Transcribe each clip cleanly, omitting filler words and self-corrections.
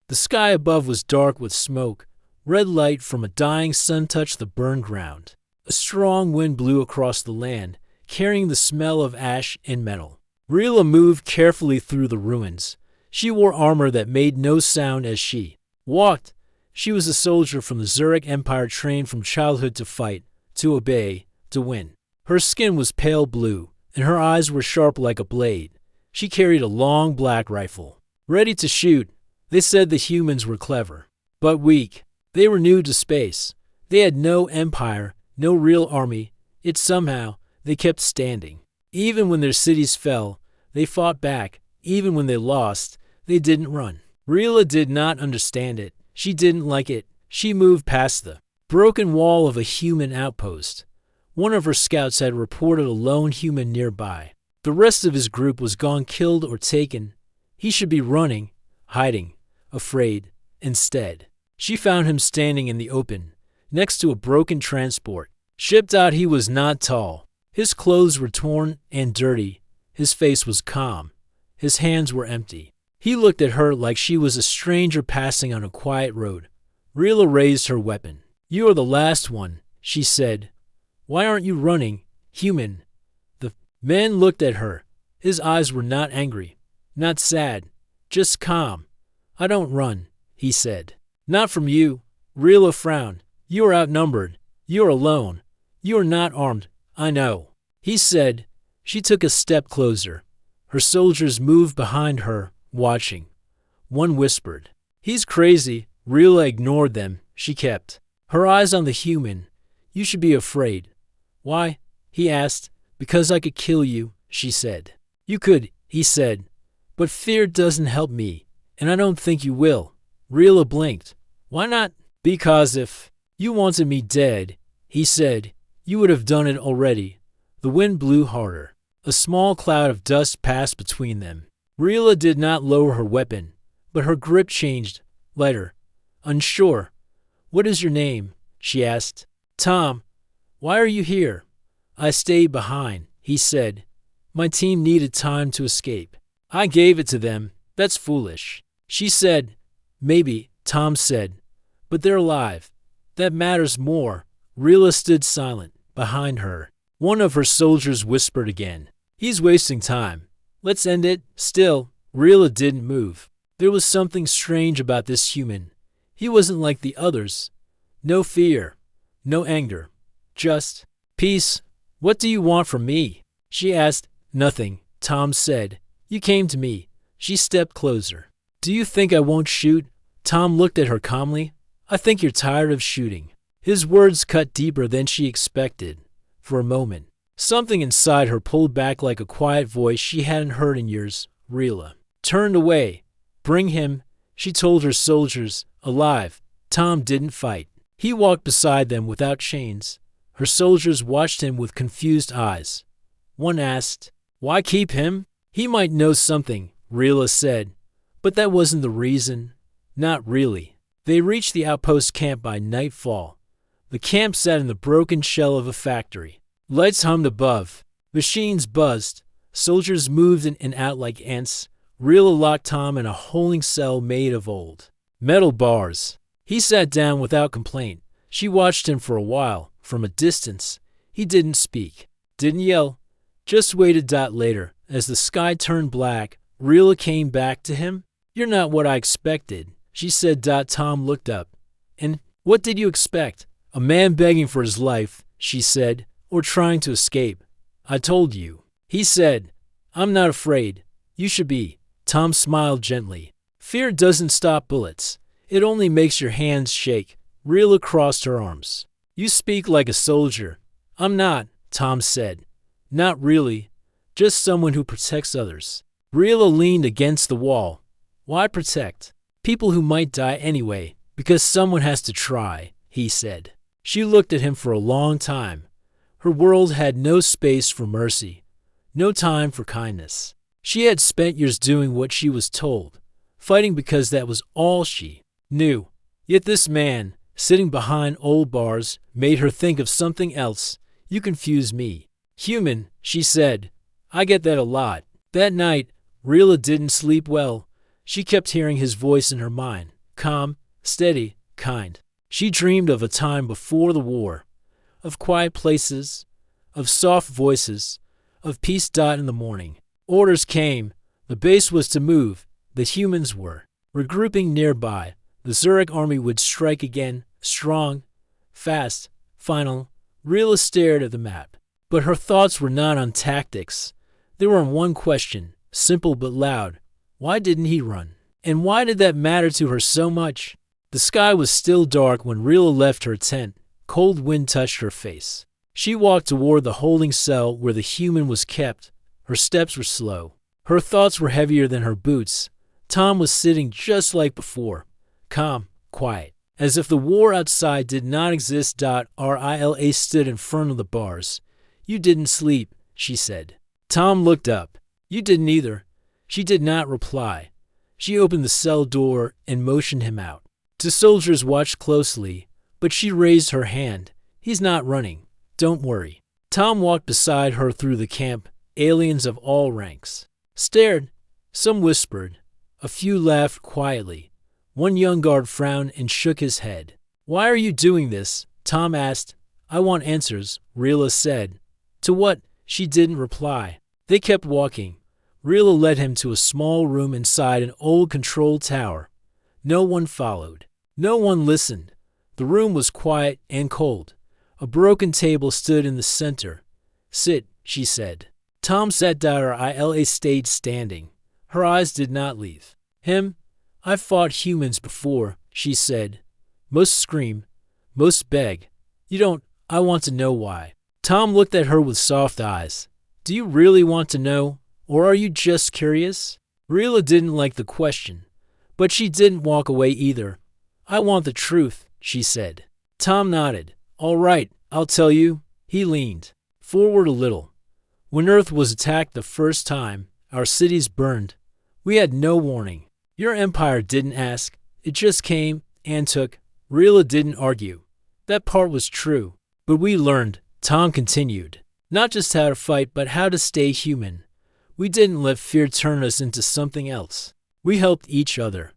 The sky above was dark with smoke. Red light from a dying sun touched the burned ground. A strong wind blew across the land, carrying the smell of ash and metal. Rila moved carefully through the ruins. She wore armor that made no sound as she walked. She was a soldier from the Zurich Empire, trained from childhood to fight, to obey, to win. Her skin was pale blue, and her eyes were sharp like a blade. She carried a long black rifle, ready to shoot. They said the humans were clever, but weak. They were new to space. They had no empire, no real army, yet somehow they kept standing. Even when their cities fell, they fought back. Even when they lost, they didn't run. Rila did not understand it. She didn't like it. She moved past the broken wall of a human outpost. One of her scouts had reported a lone human nearby. The rest of his group was gone, killed or taken. He should be running, hiding, afraid. Instead, she found him standing in the open, next to a broken transport. Shipped out, he was not tall. His clothes were torn and dirty. His face was calm. His hands were empty. He looked at her like she was a stranger passing on a quiet road. Rila raised her weapon. "You are the last one," she said. "Why aren't you running, human?" The man looked at her. His eyes were not angry, not sad, just calm. "I don't run," he said. "Not from you." Rila frowned. "You are outnumbered. You are alone. You are not armed." "I know," he said. She took a step closer. Her soldiers moved behind her, watching. One whispered, "He's crazy." Rila ignored them. She kept her eyes on the human. "You should be afraid." "Why?" he asked. "Because I could kill you," she said. "You could," he said. "But fear doesn't help me, and I don't think you will." Rila blinked. "Why not?" "Because if you wanted me dead," he said, "you would have done it already." The wind blew harder. A small cloud of dust passed between them. Rila did not lower her weapon, but her grip changed, lighter, unsure. "What is your name?" she asked. "Tom." "Why are you here?" "I stayed behind," he said. "My team needed time to escape. I gave it to them." "That's foolish," she said. "Maybe," Tom said, "but they're alive. That matters more." Rila stood silent, behind her. One of her soldiers whispered again, "He's wasting time. Let's end it." Still, Rila didn't move. There was something strange about this human. He wasn't like the others. No fear, no anger, just peace. "What do you want from me?" she asked. "Nothing," Tom said. "You came to me." She stepped closer. "Do you think I won't shoot?" Tom looked at her calmly. "I think you're tired of shooting." His words cut deeper than she expected. For a moment, something inside her pulled back like a quiet voice she hadn't heard in years. Rila turned away. "Bring him," she told her soldiers. "Alive." Tom didn't fight. He walked beside them without chains. Her soldiers watched him with confused eyes. One asked, "Why keep him?" "He might know something," Rila said. "But that wasn't the reason." Not really. They reached the outpost camp by nightfall. The camp sat in the broken shell of a factory. Lights hummed above. Machines buzzed. Soldiers moved in and out like ants. Rila locked Tom in a holding cell made of old metal bars. He sat down without complaint. She watched him for a while, from a distance. He didn't speak, didn't yell, just waited. Later, as the sky turned black, Rila came back to him. "You're not what I expected," she said. Tom looked up. "And what did you expect?" "A man begging for his life," she said, "or trying to escape." "I told you," he said. "I'm not afraid. You should be." Tom smiled gently. "Fear doesn't stop bullets. It only makes your hands shake." Rila crossed her arms. "You speak like a soldier." "I'm not," Tom said. "Not really. Just someone who protects others." Rila leaned against the wall. "Why protect? People who might die anyway, because someone has to try," he said. She looked at him for a long time. Her world had no space for mercy, no time for kindness. She had spent years doing what she was told, fighting because that was all she knew. Yet this man, sitting behind old bars, made her think of something else. "You confuse me." "Human," she said. "I get that a lot." That night, Rila didn't sleep well. She kept hearing his voice in her mind. calm, steady, kind. She dreamed of a time before the war, of quiet places, of soft voices, of peace. In the morning, orders came. The base was to move. The humans were regrouping nearby. The Zurich army would strike again, strong, fast, final. Rilla stared at the map, but her thoughts were not on tactics. They were on one question, simple but loud. Why didn't he run? And why did that matter to her so much? The sky was still dark when Rilla left her tent. Cold wind touched her face. She walked toward the holding cell where the human was kept. Her steps were slow. Her thoughts were heavier than her boots. Tom was sitting just like before, calm, quiet, as if the war outside did not exist. Rilla stood in front of the bars. You didn't sleep, she said. Tom looked up. You didn't either. She did not reply. She opened the cell door and motioned him out. Two soldiers watched closely, but she raised her hand. He's not running. Don't worry. Tom walked beside her through the camp. Aliens of all ranks stared. Some whispered. A few laughed quietly. One young guard frowned and shook his head. Why are you doing this? Tom asked. I want answers, Rilla said. To what? She didn't reply. They kept walking. Rilla led him to a small room inside an old control tower. No one followed. No one listened. The room was quiet and cold. A broken table stood in the center. Sit, she said. Tom sat down. Rilla stayed standing. Her eyes did not leave him. I've fought humans before, she said. Most scream. Most beg. You don't. I want to know why. Tom looked at her with soft eyes. Do you really want to know? Or are you just curious? Rilla didn't like the question, but she didn't walk away either. I want the truth, she said. Tom nodded. All right, I'll tell you. He leaned forward a little. When Earth was attacked the first time, our cities burned. We had no warning. Your empire didn't ask. It just came and took. Rilla didn't argue. That part was true. But we learned, Tom continued, not just how to fight, but how to stay human. We didn't let fear turn us into something else. We helped each other.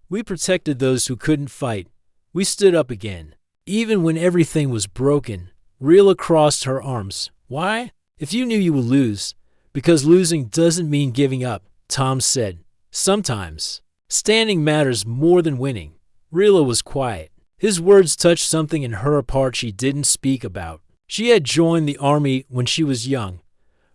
We protected those who couldn't fight. We stood up again. Even when everything was broken, Rilla crossed her arms. Why? If you knew you would lose. Because losing doesn't mean giving up, Tom said. Sometimes. Standing matters more than winning. Rilla was quiet. His words touched something in her part she didn't speak about. She had joined the army when she was young.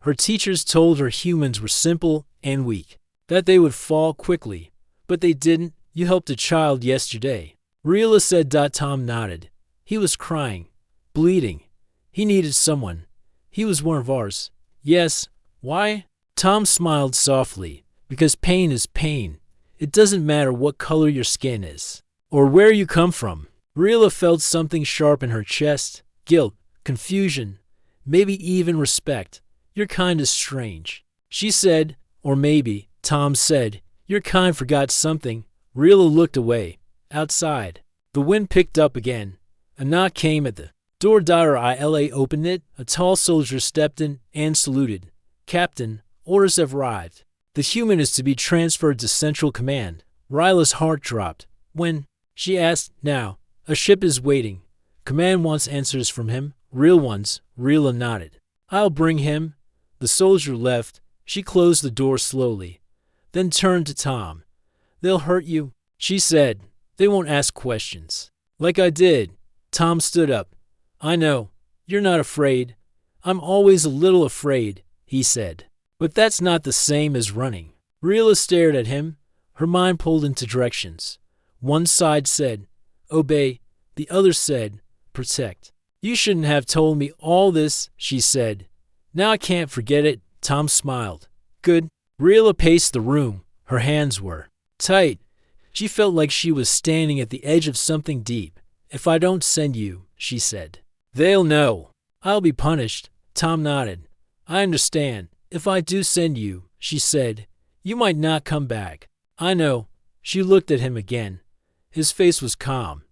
Her teachers told her humans were simple and weak, that they would fall quickly. But they didn't. You helped a child yesterday. Rilla said. Tom nodded. He was crying, bleeding. He needed someone. He was one of ours. Yes. Why? Tom smiled softly. Because pain is pain. It doesn't matter what color your skin is, or where you come from. Rilla felt something sharp in her chest. Guilt, confusion, maybe even respect. Your kind is strange, she said. Or maybe, Tom said, your kind forgot something. Rilla looked away. Outside, the wind picked up again. A knock came at the door. Rilla opened it. A tall soldier stepped in and saluted. Captain, orders have arrived. The human is to be transferred to Central Command. Rilla's heart dropped. When? She asked. Now. A ship is waiting. Command wants answers from him. Real ones. Rilla nodded. I'll bring him. The soldier left. She closed the door slowly, then turned to Tom. They'll hurt you, she said. They won't ask questions. Like I did. Tom stood up. I know. You're not afraid. I'm always a little afraid, he said. But that's not the same as running. Rilla stared at him. Her mind pulled into directions. One side said, obey. The other said, protect. You shouldn't have told me all this, she said. Now I can't forget it. Tom smiled. Good. Rilla paced the room. Her hands were tight. She felt like she was standing at the edge of something deep. If I don't send you, she said, they'll know. I'll be punished. Tom nodded. I understand. If I do send you, she said, you might not come back. I know. She looked at him again. His face was calm,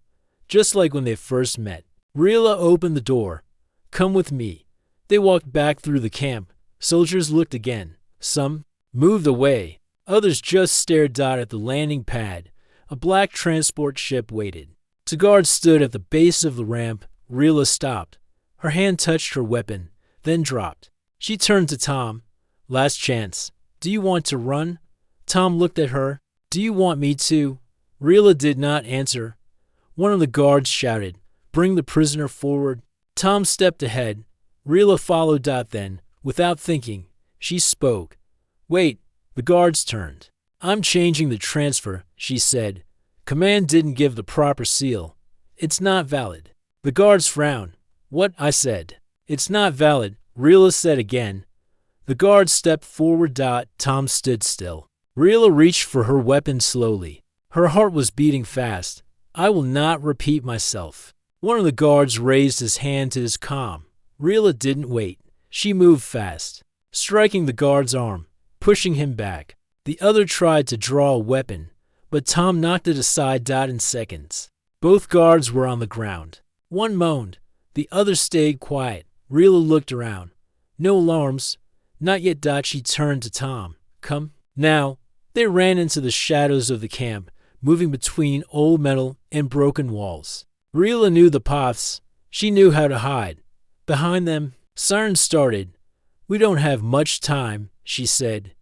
just like when they first met. Rilla opened the door. Come with me. They walked back through the camp. Soldiers looked again. Some moved away. Others just stared at the landing pad. A black transport ship waited. Two guards stood at the base of the ramp. Rilla stopped. Her hand touched her weapon, then dropped. She turned to Tom. Last chance. Do you want to run? Tom looked at her. Do you want me to? Rilla did not answer. One of the guards shouted, Bring the prisoner forward. Tom stepped ahead. Rilla followed. Then, without thinking, she spoke. Wait. The guards turned. I'm changing the transfer, she said. Command didn't give the proper seal. It's not valid. The guards frowned. What? I said. It's not valid, Rilla said again. The guards stepped forward. Tom stood still. Rilla reached for her weapon slowly. Her heart was beating fast. I will not repeat myself. One of the guards raised his hand to his comm. Rilla didn't wait. She moved fast, striking the guard's arm, pushing him back. The other tried to draw a weapon, but Tom knocked it aside. In seconds, both guards were on the ground. One moaned. The other stayed quiet. Rilla looked around. No alarms. Not yet. She turned to Tom. Come. Now. They ran into the shadows of the camp, moving between old metal and broken walls. Rilla knew the paths. She knew how to hide. Behind them, sirens started. We don't have much time, she said.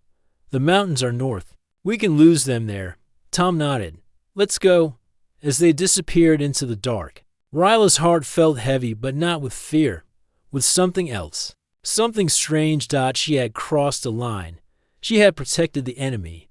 The mountains are north. We can lose them there. Tom nodded. Let's go. As they disappeared into the dark, Rilla's heart felt heavy, but not with fear, with something else. Something strange. She had crossed a line. She had protected the enemy.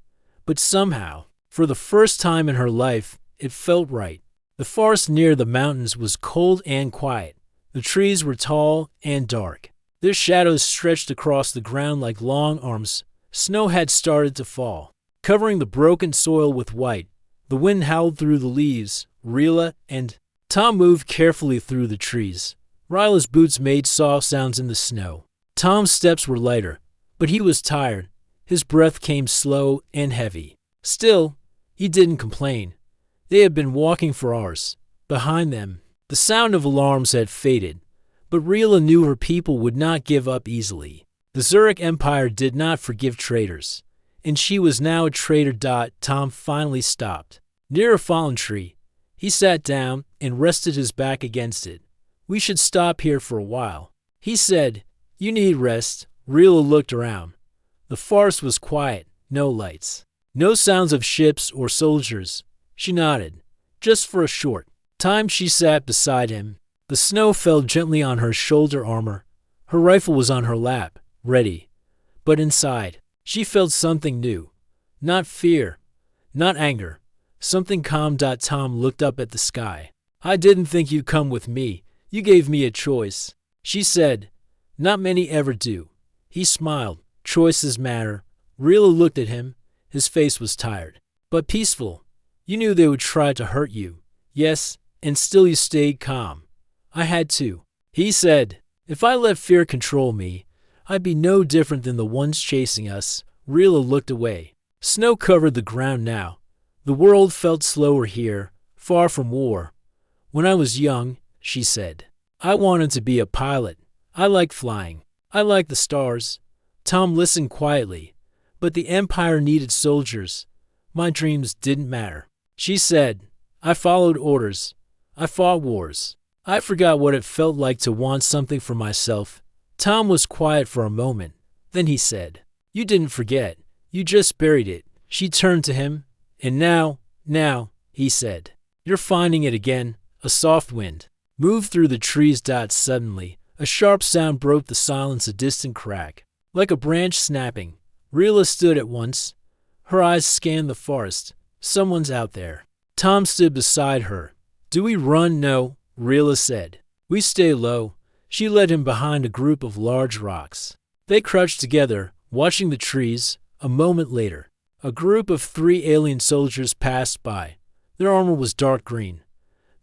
But somehow, for the first time in her life, it felt right. The forest near the mountains was cold and quiet. The trees were tall and dark. Their shadows stretched across the ground like long arms. Snow had started to fall, covering the broken soil with white. The wind howled through the leaves. Rilla and Tom moved carefully through the trees. Rilla's boots made soft sounds in the snow. Tom's steps were lighter, but he was tired. His breath came slow and heavy. Still, he didn't complain. They had been walking for hours. Behind them, the sound of alarms had faded, but Rilla knew her people would not give up easily. The Zurich Empire did not forgive traitors, and she was now a traitor. Tom finally stopped. Near a fallen tree, he sat down and rested his back against it. We should stop here for a while, he said. You need rest. Rilla looked around. The forest was quiet, no lights, no sounds of ships or soldiers. She nodded. Just for a short time she sat beside him. The snow fell gently on her shoulder armor. Her rifle was on her lap, ready. But inside, she felt something new. Not fear, not anger. Something calm. Tom looked up at the sky. I didn't think you'd come with me. You gave me a choice, she said. Not many ever do. He smiled. Choices matter. Rilla looked at him. His face was tired, but peaceful. You knew they would try to hurt you. Yes, and still you stayed calm. I had to. He said, if I let fear control me, I'd be no different than the ones chasing us. Rilla looked away. Snow covered the ground now. The world felt slower here, far from war. When I was young, she said, I wanted to be a pilot. I liked flying. I liked the stars. Tom listened quietly. But the Empire needed soldiers. My dreams didn't matter. She said, I followed orders. I fought wars. I forgot what it felt like to want something for myself. Tom was quiet for a moment. Then he said, you didn't forget. You just buried it. She turned to him. And now, he said, you're finding it again. A soft wind moved through the trees. Suddenly, a sharp sound broke the silence, a distant crack, like a branch snapping. Rilla stood at once. Her eyes scanned the forest. Someone's out there. Tom stood beside her. Do we run? No, Rilla said. We stay low. She led him behind a group of large rocks. They crouched together, watching the trees. A moment later, a group of 3 alien soldiers passed by. Their armor was dark green.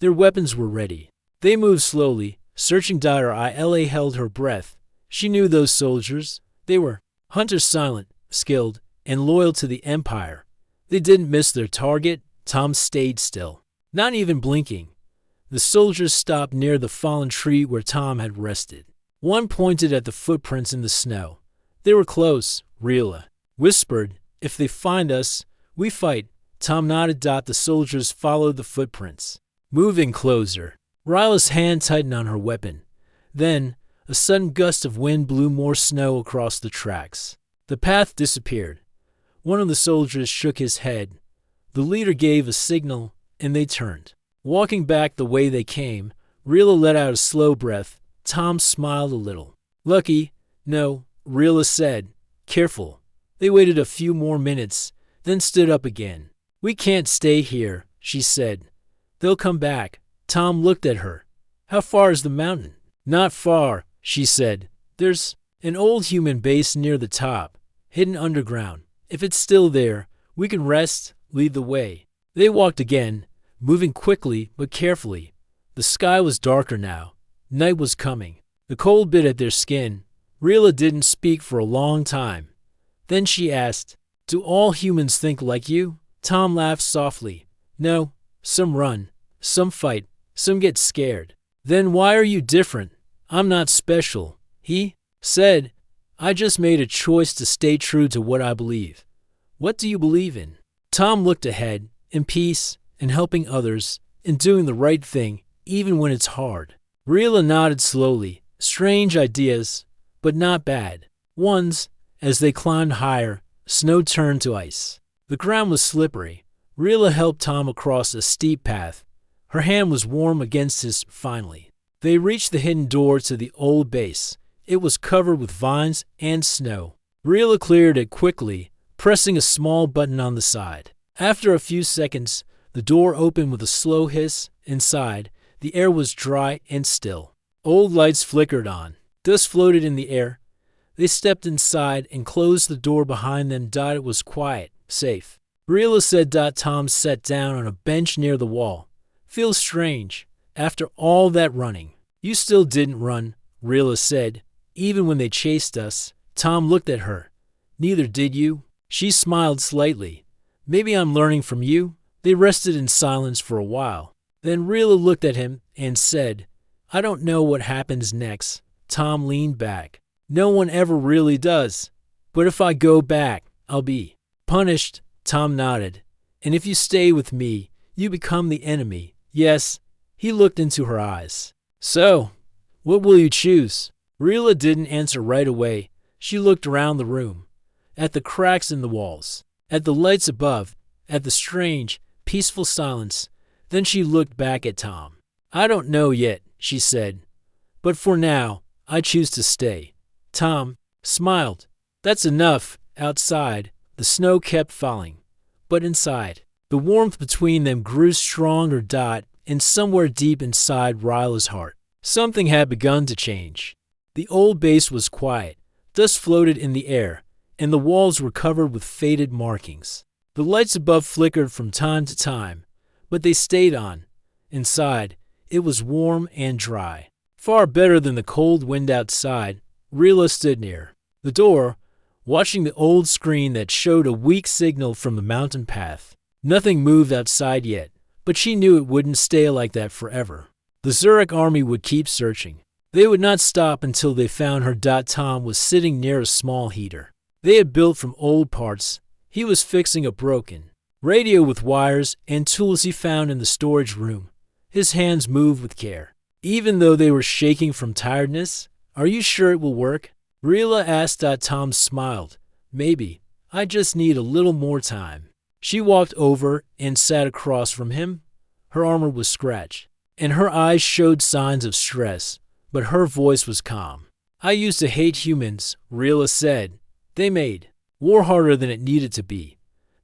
Their weapons were ready. They moved slowly, searching. Rilla held her breath. She knew those soldiers. They were hunters, silent, skilled, and loyal to the Empire. They didn't miss their target. Tom stayed still, not even blinking. The soldiers stopped near the fallen tree where Tom had rested. One pointed at the footprints in the snow. They were close. Rilla whispered, if they find us, we fight. Tom nodded. The soldiers followed the footprints, moving closer. Ryla's hand tightened on her weapon. Then, a sudden gust of wind blew more snow across the tracks. The path disappeared. One of the soldiers shook his head. The leader gave a signal, and they turned. Walking back the way they came, Rila let out a slow breath. Tom smiled a little. Lucky? No, Rila said. Careful. They waited a few more minutes, then stood up again. We can't stay here, she said. They'll come back. Tom looked at her. How far is the mountain? Not far, she said. There's an old human base near the top, hidden underground. If it's still there, we can rest, lead the way. They walked again, moving quickly but carefully. The sky was darker now. Night was coming. The cold bit at their skin. Rila didn't speak for a long time. Then she asked, Do all humans think like you? Tom laughed softly. No, some run, some fight, some get scared. Then why are you different? I'm not special, he said. I just made a choice to stay true to what I believe. What do you believe in? Tom looked ahead, in peace, in helping others, in doing the right thing, even when it's hard. Rila nodded slowly. Strange ideas, but not bad ones. As they climbed higher, snow turned to ice. The ground was slippery. Rila helped Tom across a steep path. Her hand was warm against his finally. They reached the hidden door to the old base. It was covered with vines and snow. Rila cleared it quickly, pressing a small button on the side. After a few seconds, the door opened with a slow hiss. Inside, the air was dry and still. Old lights flickered on. Dust floated in the air. They stepped inside and closed the door behind them. It was quiet, safe. Rila said. Tom sat down on a bench near the wall. Feels strange. After all that running. You still didn't run, Rila said. Even when they chased us. Tom looked at her. Neither did you. She smiled slightly. Maybe I'm learning from you. They rested in silence for a while. Then Rila looked at him and said, I don't know what happens next. Tom leaned back. No one ever really does. But if I go back, I'll be punished. Tom nodded. And if you stay with me, you become the enemy. Yes. He looked into her eyes. So, what will you choose? Rila didn't answer right away. She looked around the room. At the cracks in the walls. At the lights above. At the strange, peaceful silence. Then she looked back at Tom. I don't know yet, she said. But for now, I choose to stay. Tom smiled. That's enough. Outside, the snow kept falling. But inside, the warmth between them grew stronger. And somewhere deep inside Ryla's heart, something had begun to change. The old base was quiet. Dust floated in the air, and the walls were covered with faded markings. The lights above flickered from time to time, but they stayed on. Inside, it was warm and dry. Far better than the cold wind outside. Rila stood near the door, watching the old screen that showed a weak signal from the mountain path. Nothing moved outside yet, but she knew it wouldn't stay like that forever. The Zurich army would keep searching. They would not stop until they found her. Tom was sitting near a small heater. They had built from old parts. He was fixing a broken radio with wires and tools he found in the storage room. His hands moved with care, even though they were shaking from tiredness. Are you sure it will work? Rila asked. Tom smiled. Maybe. I just need a little more time. She walked over and sat across from him. Her armor was scratched, and her eyes showed signs of stress, but her voice was calm. I used to hate humans, Rila said. They made war harder than it needed to be.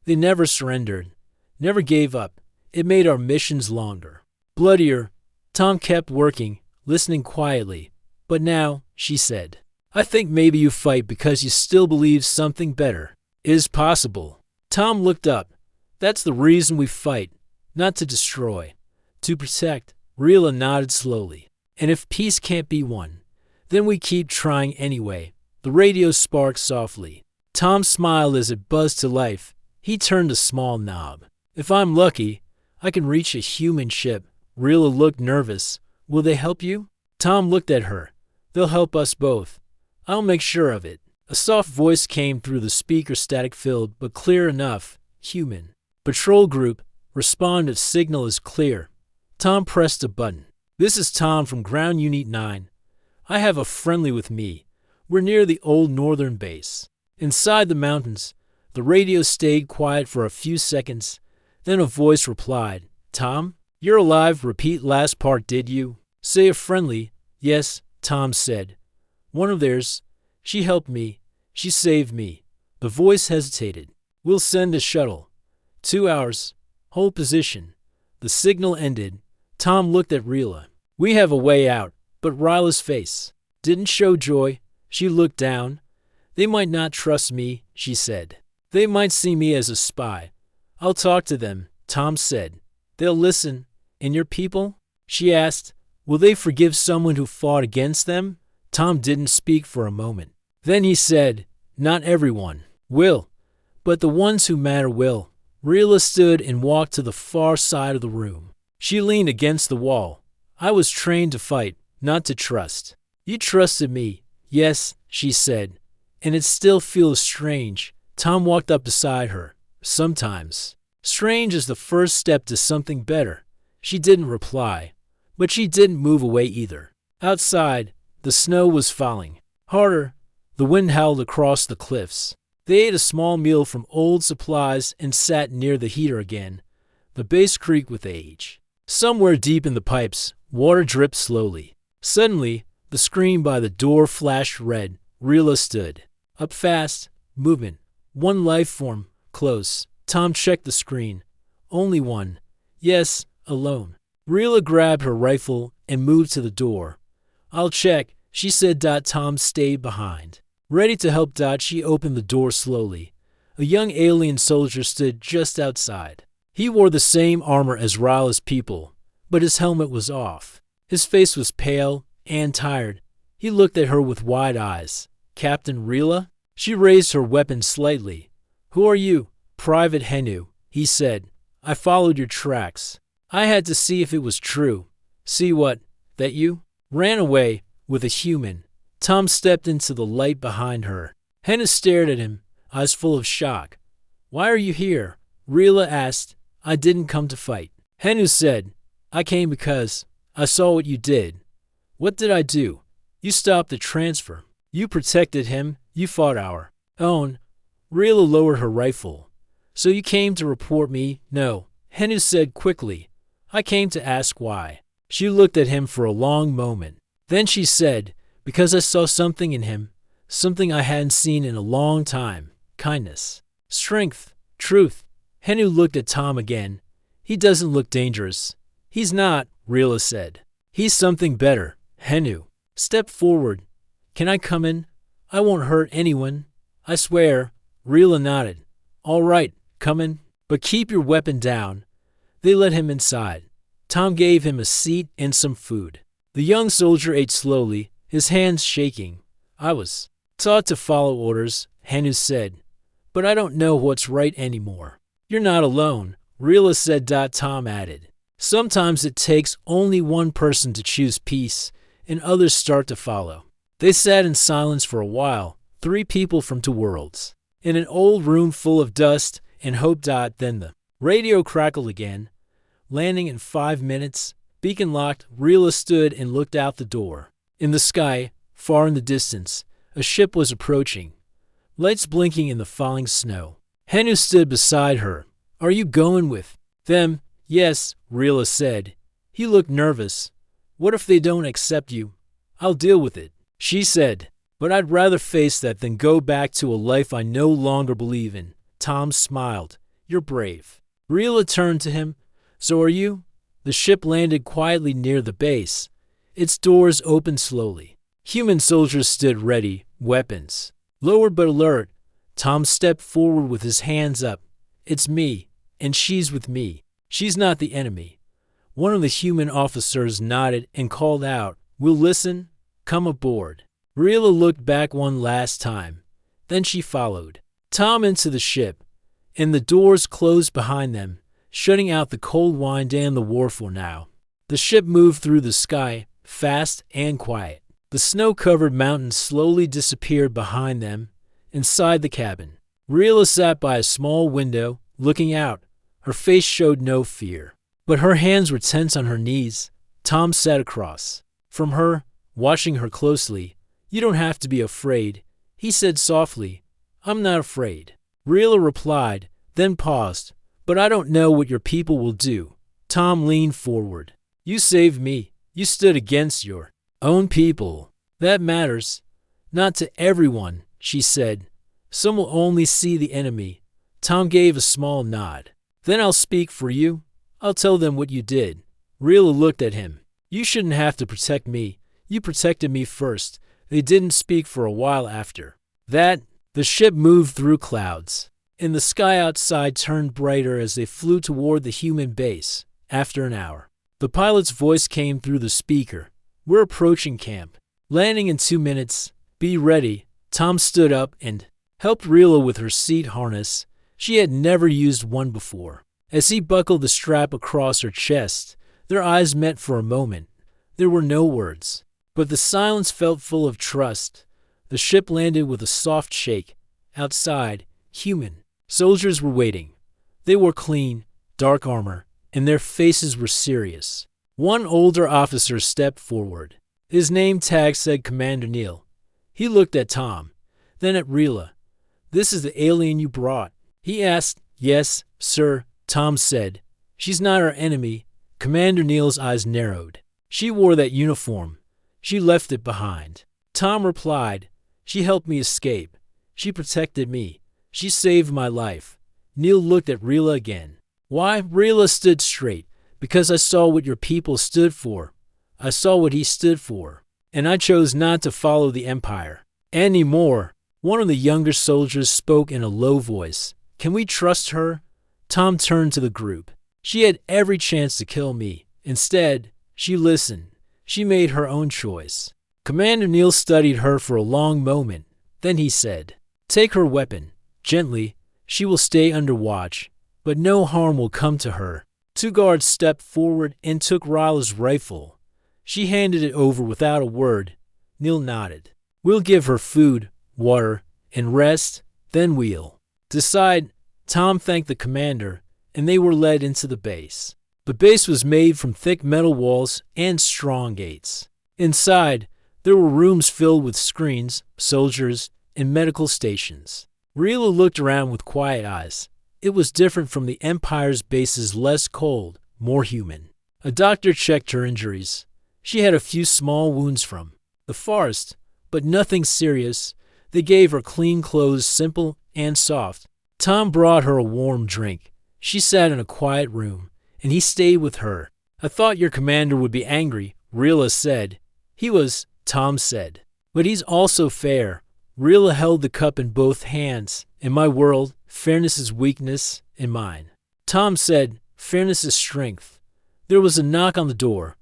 They never surrendered, never gave up. It made our missions longer, bloodier. Tom kept working, listening quietly. But now, she said, I think maybe you fight because you still believe something better is possible. Tom looked up. That's the reason we fight, not to destroy, to protect. Rila nodded slowly. And if peace can't be won, then we keep trying anyway. The radio sparked softly. Tom smiled as it buzzed to life. He turned a small knob. If I'm lucky, I can reach a human ship. Rila looked nervous. Will they help you? Tom looked at her. They'll help us both. I'll make sure of it. A soft voice came through the speaker, static-filled, but clear enough. Human. Patrol group, respond if signal is clear. Tom pressed a button. This is Tom from Ground Unit 9. I have a friendly with me. We're near the old northern base. Inside the mountains, the radio stayed quiet for a few seconds. Then a voice replied, Tom, you're alive. Repeat last part, did you? Say a friendly. Yes, Tom said. One of theirs. She helped me. She saved me. The voice hesitated. We'll send a shuttle. 2 hours. Hold position. The signal ended. Tom looked at Rila. We have a way out, but Ryla's face didn't show joy. She looked down. They might not trust me, she said. They might see me as a spy. I'll talk to them, Tom said. They'll listen. And your people? She asked. Will they forgive someone who fought against them? Tom didn't speak for a moment. Then he said, not everyone will, but the ones who matter will. Rila stood and walked to the far side of the room. She leaned against the wall. I was trained to fight, not to trust. You trusted me. Yes, she said. And it still feels strange. Tom walked up beside her. Sometimes. Strange is the first step to something better. She didn't reply, but she didn't move away either. Outside, the snow was falling. Harder, the wind howled across the cliffs. They ate a small meal from old supplies and sat near the heater again. The base creaked with age. Somewhere deep in the pipes, water dripped slowly. Suddenly, the screen by the door flashed red. Rila stood. Up fast. Movement. One life form. Close. Tom checked the screen. Only one. Yes, alone. Rila grabbed her rifle and moved to the door. I'll check, she said. Tom stayed behind. Ready to help. She opened the door slowly. A young alien soldier stood just outside. He wore the same armor as Ryla's people, but his helmet was off. His face was pale and tired. He looked at her with wide eyes. Captain Rila? She raised her weapon slightly. Who are you? Private Henu, he said. I followed your tracks. I had to see if it was true. See what? That you ran away with a human. Tom stepped into the light behind her. Henu stared at him, eyes full of shock. Why are you here? Rila asked. I didn't come to fight. Henu said, I came because I saw what you did. What did I do? You stopped the transfer. You protected him. You fought our own. Rila lowered her rifle. So you came to report me? No, Henu said quickly. I came to ask why. She looked at him for a long moment. Then she said, because I saw something in him, something I hadn't seen in a long time. Kindness, strength, truth. Henu looked at Tom again. He doesn't look dangerous. He's not, Rila said. He's something better. Henu, step forward. Can I come in? I won't hurt anyone. I swear. Rila nodded. All right, come in, but keep your weapon down. They let him inside. Tom gave him a seat and some food. The young soldier ate slowly, his hands shaking. I was taught to follow orders, Henu said, but I don't know what's right anymore. You're not alone, Rila said. Tom added, sometimes it takes only one person to choose peace, and others start to follow. They sat in silence for a while, 3 people from 2 worlds, in an old room full of dust and hope. Then the radio crackled again. Landing in 5 minutes. Beacon locked. Rila stood and looked out the door. In the sky, far in the distance, a ship was approaching, lights blinking in the falling snow. Henu stood beside her. Are you going with them? Yes, Rila said. He looked nervous. What if they don't accept you? I'll deal with it, she said. But I'd rather face that than go back to a life I no longer believe in. Tom smiled. You're brave. Rila turned to him. So are you? The ship landed quietly near the base. Its doors opened slowly. Human soldiers stood ready, weapons lowered but alert. Tom stepped forward with his hands up. It's me, and she's with me. She's not the enemy. One of the human officers nodded and called out, We'll listen. Come aboard. Rila looked back one last time. Then she followed Tom into the ship, and the doors closed behind them, shutting out the cold wind and the war for now. The ship moved through the sky, fast and quiet. The snow-covered mountains slowly disappeared behind them. Inside the cabin, Rila sat by a small window, looking out. Her face showed no fear, but her hands were tense on her knees. Tom sat across from her, watching her closely. "You don't have to be afraid," he said softly. "I'm not afraid," Rilla replied, then paused. "But I don't know what your people will do." Tom leaned forward. "You saved me. You stood against your own people. That matters." "Not to everyone," she said. "Some will only see the enemy." Tom gave a small nod. "Then I'll speak for you. I'll tell them what you did." Rilla looked at him. "You shouldn't have to protect me. You protected me first." They didn't speak for a while after that. The ship moved through clouds, and the sky outside turned brighter as they flew toward the human base. After an hour, the pilot's voice came through the speaker. "We're approaching camp. Landing in 2 minutes. Be ready." Tom stood up and helped Rilla with her seat harness. She had never used one before. As he buckled the strap across her chest, their eyes met for a moment. There were no words, but the silence felt full of trust. The ship landed with a soft shake. Outside, human soldiers were waiting. They wore clean, dark armor, and their faces were serious. One older officer stepped forward. His name tag said Commander Neil. He looked at Tom, then at Rilla. "This is the alien you brought?" he asked. "Yes, sir," Tom said. "She's not our enemy." Commander Neil's eyes narrowed. "She wore that uniform. She left it behind." Tom replied, "She helped me escape. She protected me. She saved my life." Neil looked at Rilla again. "Why?" Rilla stood straight. "Because I saw what your people stood for. I saw what he stood for. And I chose not to follow the Empire anymore." One of the younger soldiers spoke in a low voice. "Can we trust her?" Tom turned to the group. "She had every chance to kill me. Instead, she listened. She made her own choice." Commander Neil studied her for a long moment. Then he said, "Take her weapon. Gently. She will stay under watch, but no harm will come to her." 2 guards stepped forward and took Rilla's rifle. She handed it over without a word. Neil nodded. "We'll give her food, water, and rest, then we'll decide." Tom thanked the commander, and they were led into the base. The base was made from thick metal walls and strong gates. Inside, there were rooms filled with screens, soldiers, and medical stations. Rilla looked around with quiet eyes. It was different from the Empire's bases, less cold, more human. A doctor checked her injuries. She had a few small wounds from the forest, but nothing serious. They gave her clean clothes, simple and soft. Tom brought her a warm drink. She sat in a quiet room, and he stayed with her. "I thought your commander would be angry," Rilla said. "He was," Tom said. "But he's also fair." Rilla held the cup in both hands. "In my world, fairness is weakness. In mine," Tom said, "fairness is strength." There was a knock on the door.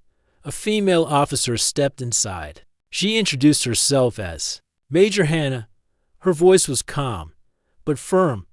A female officer stepped inside. She introduced herself as Major Hannah. Her voice was calm, but firm.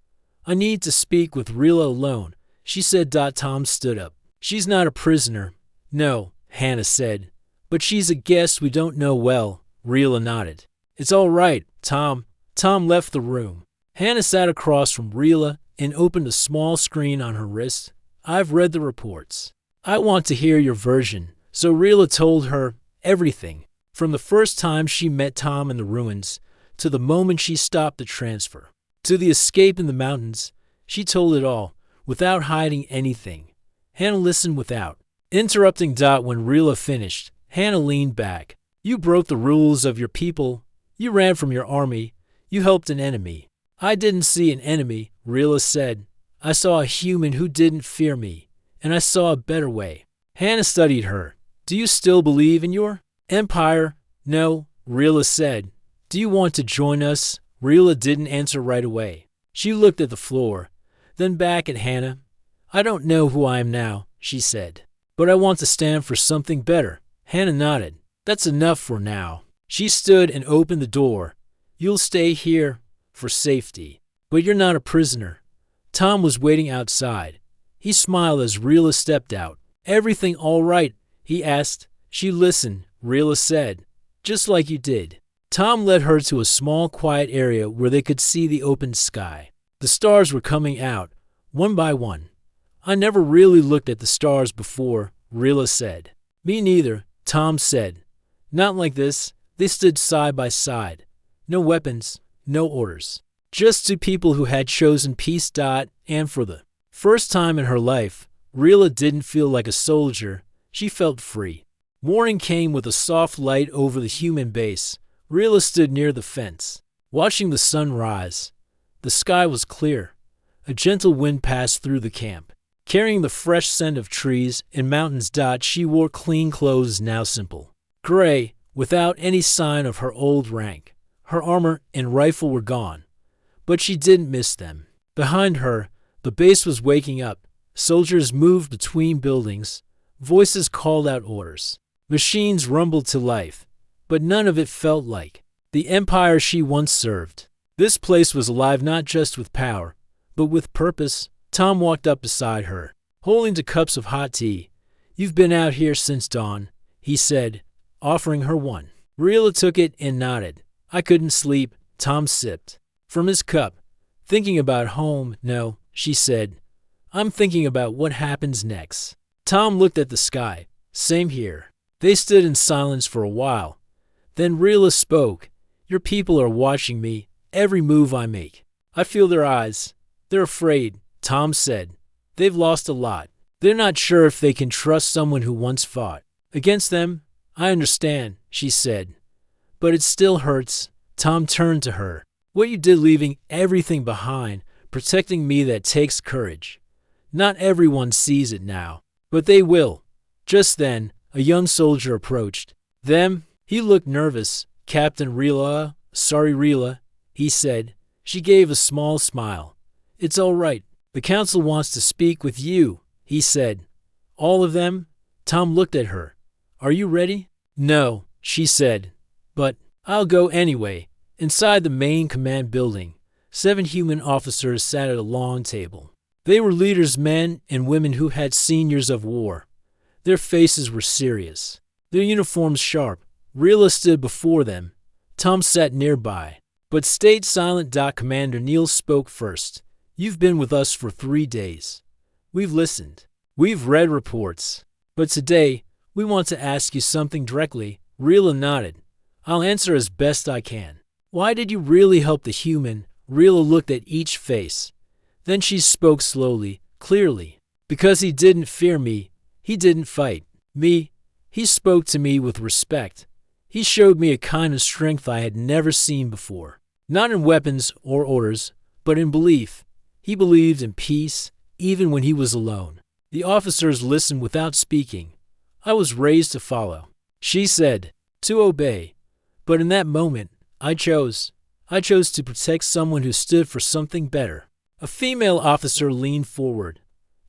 "I need to speak with Rilla alone," she said. Tom stood up. "She's not a prisoner." "No," Hannah said. "But she's a guest we don't know well." Rilla nodded. "It's all right, Tom." Tom left the room. Hannah sat across from Rilla and opened a small screen on her wrist. "I've read the reports. I want to hear your version." So Rilla told her everything, from the first time she met Tom in the ruins, to the moment she stopped the transfer, to the escape in the mountains. She told it all, without hiding anything. Hannah listened without interrupting. When Rilla finished, Hannah leaned back. "You broke the rules of your people. You ran from your army. You helped an enemy." "I didn't see an enemy," Rilla said. "I saw a human who didn't fear me, and I saw a better way." Hannah studied her. "Do you still believe in your empire?" "No," Rilla said. "Do you want to join us?" Rilla didn't answer right away. She looked at the floor, then back at Hannah. "I don't know who I am now," she said, "but I want to stand for something better." Hannah nodded. "That's enough for now." She stood and opened the door. "You'll stay here for safety, but you're not a prisoner." Tom was waiting outside. He smiled as Rilla stepped out. "Everything all right?" he asked. She listened. Rilla said, "Just like you did." Tom led her to a small, quiet area where they could see the open sky. The stars were coming out, one by one. I never really looked at the stars before, Rilla said. Me neither, Tom said. Not like this. They stood side by side. No weapons, no orders. Just two people who had chosen peace. And for the first time in her life, Rilla didn't feel like a soldier. She felt free. Morning came with a soft light over the human base. Rilla stood near the fence, watching the sun rise. The sky was clear. A gentle wind passed through the camp, carrying the fresh scent of trees and mountains. She wore clean clothes, now simple gray, without any sign of her old rank. Her armor and rifle were gone, but she didn't miss them. Behind her, the base was waking up. Soldiers moved between buildings. Voices called out orders. Machines rumbled to life, but none of it felt like the empire she once served. This place was alive not just with power, but with purpose. Tom walked up beside her, holding two cups of hot tea. You've been out here since dawn, he said, offering her one. Rilla took it and nodded. I couldn't sleep, Tom sipped from his cup. Thinking about home, no, she said. I'm thinking about what happens next. Tom looked at the sky. Same here. They stood in silence for a while. Then Rilla spoke. Your people are watching me, every move I make. I feel their eyes. They're afraid, Tom said. They've lost a lot. They're not sure if they can trust someone who once fought against them. I understand, she said. But it still hurts. Tom turned to her. What you did leaving everything behind, protecting me, that takes courage. Not everyone sees it now, but they will. Just then, a young soldier approached them. He looked nervous. Captain Rilla, sorry Rilla, he said. She gave a small smile. It's all right. The council wants to speak with you, he said. All of them? Tom looked at her. Are you ready? No, she said. But I'll go anyway. Inside the main command building, 7 human officers sat at a long table. They were leaders, men and women who had seen years of war. Their faces were serious, their uniforms sharp. Rilla stood before them. Tom sat nearby, but stayed silent. Commander Neil spoke first. You've been with us for 3 days. We've listened. We've read reports. But today, we want to ask you something directly. Rilla nodded. I'll answer as best I can. Why did you really help the human? Rilla looked at each face. Then she spoke slowly, clearly. Because he didn't fear me. He didn't fight me. He spoke to me with respect. He showed me a kind of strength I had never seen before. Not in weapons or orders, but in belief. He believed in peace, even when he was alone. The officers listened without speaking. I was raised to follow, she said, to obey. But in that moment, I chose to protect someone who stood for something better. A female officer leaned forward.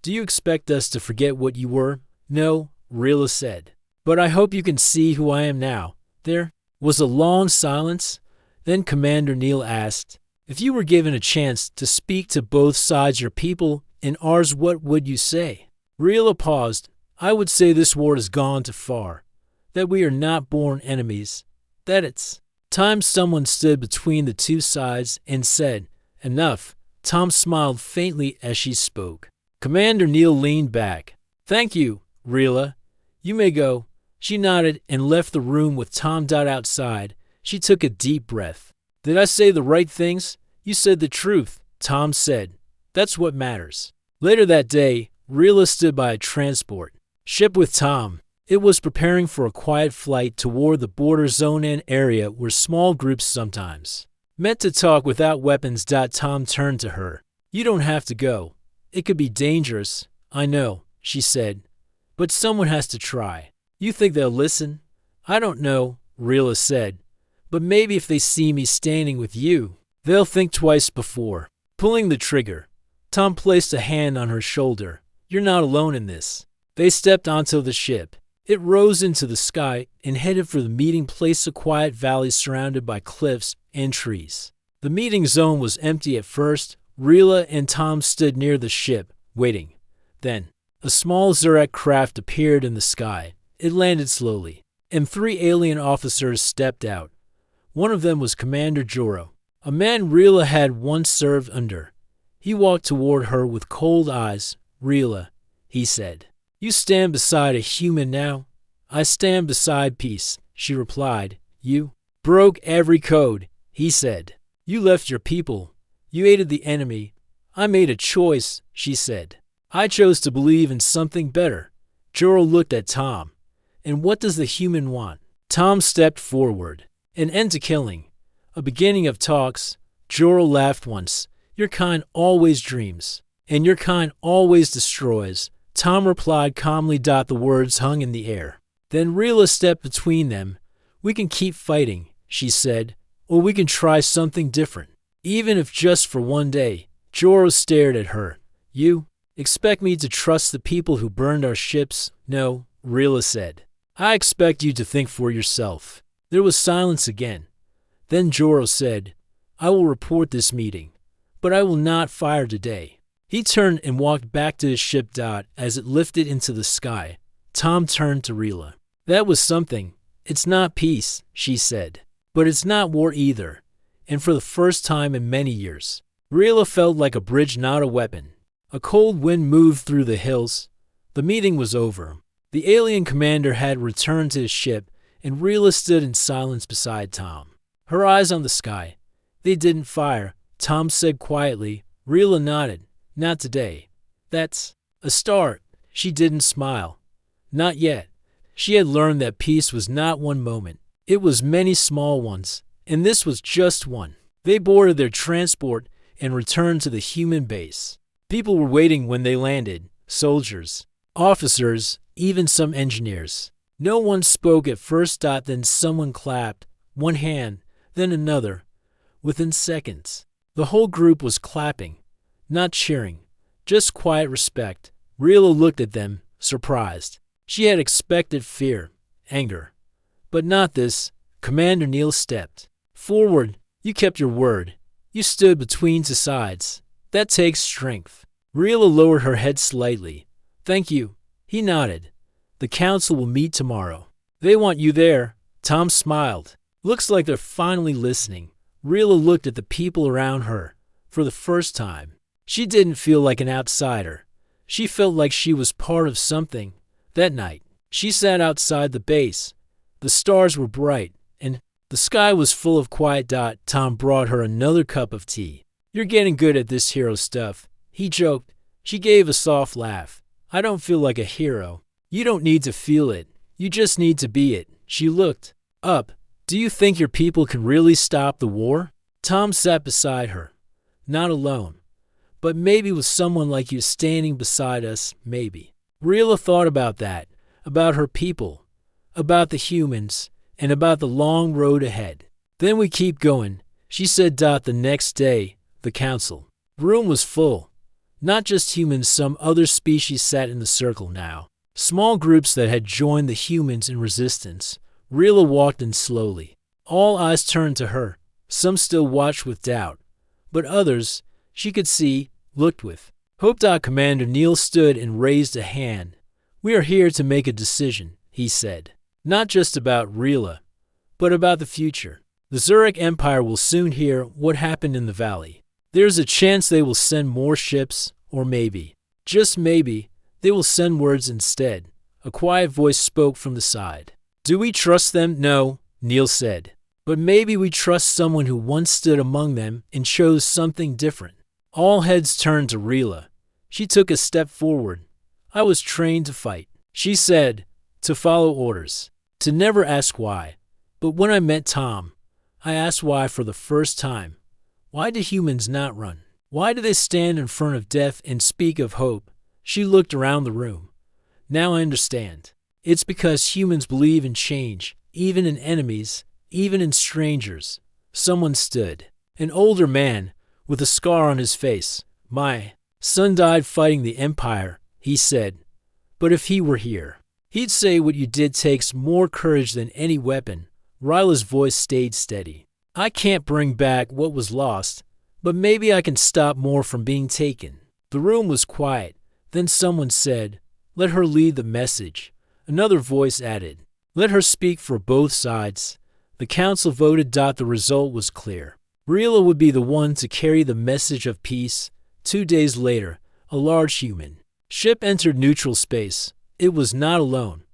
Do you expect us to forget what you were? No, Rilla said. But I hope you can see who I am now. There was a long silence. Then Commander Neil asked, if you were given a chance to speak to both sides, your people and ours, what would you say? Rilla paused. I would say this war has gone too far. That we are not born enemies. That it's time someone stood between the two sides and said, enough. Tom smiled faintly as she spoke. Commander Neil leaned back. Thank you, Rilla. You may go. She nodded and left the room with Tom. Outside, she took a deep breath. Did I say the right things? You said the truth, Tom said. That's what matters. Later that day, Rilla stood by a transport ship with Tom. It was preparing for a quiet flight toward the border zone, an area where small groups sometimes met to talk without weapons. Tom turned to her. You don't have to go. It could be dangerous. I know, she said. But someone has to try. You think they'll listen? I don't know, Rilla said. But maybe if they see me standing with you, they'll think twice before pulling the trigger. Tom placed a hand on her shoulder. You're not alone in this. They stepped onto the ship. It rose into the sky and headed for the meeting place, a quiet valley surrounded by cliffs and trees. The meeting zone was empty at first. Rilla and Tom stood near the ship, waiting. Then, a small Zurak craft appeared in the sky. It landed slowly, and 3 alien officers stepped out. One of them was Commander Joro, a man Rilla had once served under. He walked toward her with cold eyes. Rilla, he said. You stand beside a human now? I stand beside peace, she replied. You broke every code, he said. You left your people. You aided the enemy. I made a choice, she said. I chose to believe in something better. Jor-El looked at Tom. And what does the human want? Tom stepped forward. An end to killing. A beginning of talks. Jor-El laughed once. Your kind always dreams. And your kind always destroys. Tom replied calmly. The words hung in the air. Then Rila stepped between them. We can keep fighting, she said, or we can try something different. Even if just for one day. Jor-El stared at her. You expect me to trust the people who burned our ships? No, Rila said. I expect you to think for yourself. There was silence again. Then Jor-El said, I will report this meeting, but I will not fire today. He turned and walked back to his ship. As it lifted into the sky, Tom turned to Rila. That was something. It's not peace, she said, but it's not war either. And for the first time in many years, Rila felt like a bridge, not a weapon. A cold wind moved through the hills. The meeting was over. The alien commander had returned to his ship, and Rila stood in silence beside Tom. Her eyes on the sky. They didn't fire, Tom said quietly. Rila nodded. Not today. That's a start. She didn't smile. Not yet. She had learned that peace was not one moment. It was many small ones, and this was just one. They boarded their transport and returned to the human base. People were waiting when they landed. Soldiers, officers, even some engineers. No one spoke at first. Then someone clapped. One hand, then another. Within seconds, the whole group was clapping. Not cheering, just quiet respect. Rila looked at them, surprised. She had expected fear, anger. But not this. Commander Neil stepped forward. You kept your word. You stood between two sides. That takes strength. Rila lowered her head slightly. Thank you. He nodded. The council will meet tomorrow. They want you there. Tom smiled. Looks like they're finally listening. Rila looked at the people around her. For the first time, she didn't feel like an outsider. She felt like she was part of something. That night, she sat outside the base. The stars were bright, and the sky was full of quiet. Tom brought her another cup of tea. You're getting good at this hero stuff, he joked. She gave a soft laugh. I don't feel like a hero. You don't need to feel it. You just need to be it. She looked up. Do you think your people can really stop the war? Tom sat beside her. Not alone. But maybe with someone like you standing beside us, maybe. Rila thought about that, about her people, about the humans, and about the long road ahead. Then we keep going, she said. The next day, the council room was full. Not just humans, some other species sat in the circle now. Small groups that had joined the humans in resistance. Rila walked in slowly. All eyes turned to her. Some still watched with doubt, but others, she could see, looked with hope. Commander Neil stood and raised a hand. We are here to make a decision, he said. Not just about Rila, but about the future. The Zurich Empire will soon hear what happened in the valley. There's a chance they will send more ships, or maybe, just maybe, they will send words instead. A quiet voice spoke from the side. Do we trust them? No, Neil said. But maybe we trust someone who once stood among them and chose something different. All heads turned to Rila. She took a step forward. I was trained to fight, she said, to follow orders, to never ask why. But when I met Tom, I asked why for the first time. Why do humans not run? Why do they stand in front of death and speak of hope? She looked around the room. Now I understand. It's because humans believe in change, even in enemies, even in strangers. Someone stood. An older man, with a scar on his face. My son died fighting the Empire, he said. But if he were here, he'd say what you did takes more courage than any weapon. Rila's voice stayed steady. I can't bring back what was lost, but maybe I can stop more from being taken. The room was quiet. Then someone said, let her lead the message. Another voice added, let her speak for both sides. The council voted. The result was clear. Rila would be the one to carry the message of peace. 2 days later, a large human, Ship entered neutral space. It was not alone.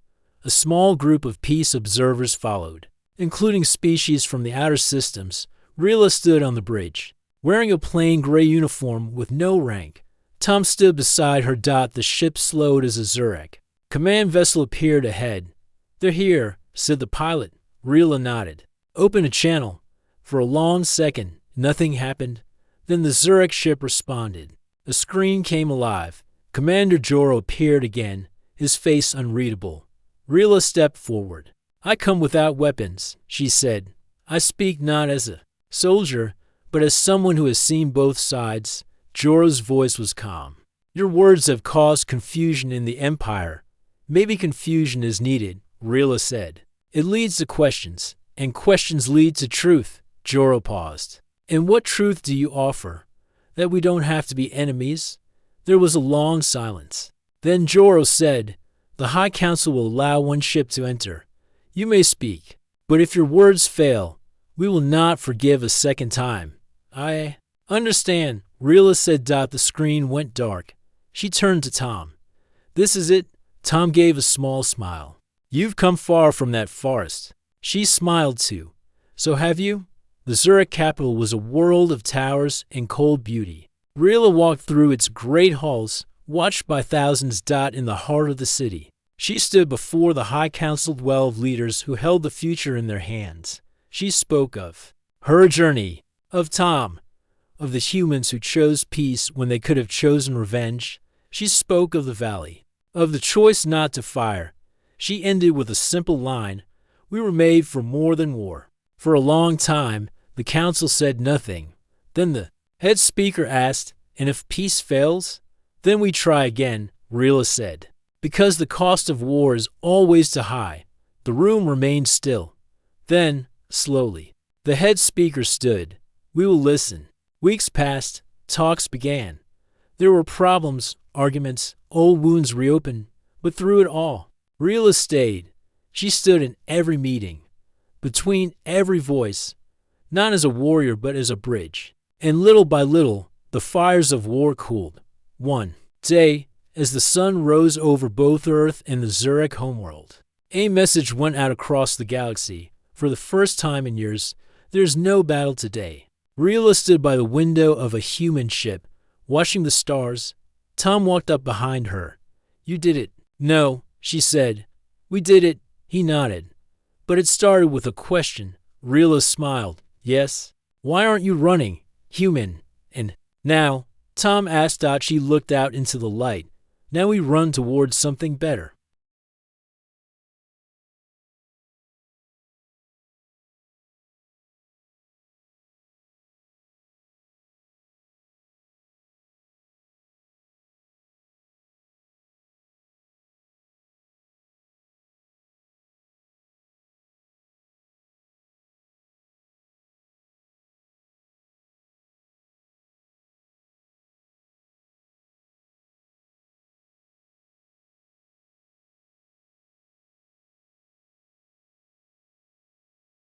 A small group of peace observers followed, including species from the outer systems. Rila stood on the bridge, wearing a plain gray uniform with no rank. Tom stood beside her. The ship slowed as a Zurek. Command vessel appeared ahead. "They're here," said the pilot. Rila nodded. "Open a channel." For a long second, nothing happened. Then the Zurek ship responded. The screen came alive. Commander Joro appeared again, his face unreadable. Rila stepped forward. "I come without weapons," she said. "I speak not as a soldier, but as someone who has seen both sides." Joro's voice was calm. "Your words have caused confusion in the Empire. Maybe confusion is needed," Rila said. "It leads to questions, and questions lead to truth." Joro paused. "And what truth do you offer? That we don't have to be enemies?" There was a long silence. Then Joro said, "The High Council will allow one ship to enter. You may speak, but if your words fail, we will not forgive a second time." "I understand," Rila said. The screen went dark. She turned to Tom. "This is it?" Tom gave a small smile. "You've come far from that forest." She smiled too. "So have you?" The Zurich capital was a world of towers and cold beauty. Rila walked through its great halls, watched by thousands. In the heart of the city, she stood before the High Council, 12 leaders who held the future in their hands. She spoke of her journey, of Tom, of the humans who chose peace when they could have chosen revenge. She spoke of the valley, of the choice not to fire. She ended with a simple line: "We were made for more than war." For a long time, the council said nothing. Then the head speaker asked, "And if peace fails?" "Then we try again," Rila said. "Because the cost of war is always too high." The room remained still. Then, slowly, the head speaker stood. "We will listen." Weeks passed. Talks began. There were problems, arguments, old wounds reopened. But through it all, Rila stayed. She stood in every meeting, between every voice, not as a warrior but as a bridge. And little by little, the fires of war cooled. One day, as the sun rose over both Earth and the Zurich homeworld, a message went out across the galaxy. For the first time in years, there is no battle today. Rila stood by the window of a human ship, watching the stars. Tom walked up behind her. "You did it." "No," she said. "We did it." He nodded. "But it started with a question." Rila smiled. "Yes? Why aren't you running? Human. And now?" Tom asked. She looked out into the light. "Now we run towards something better."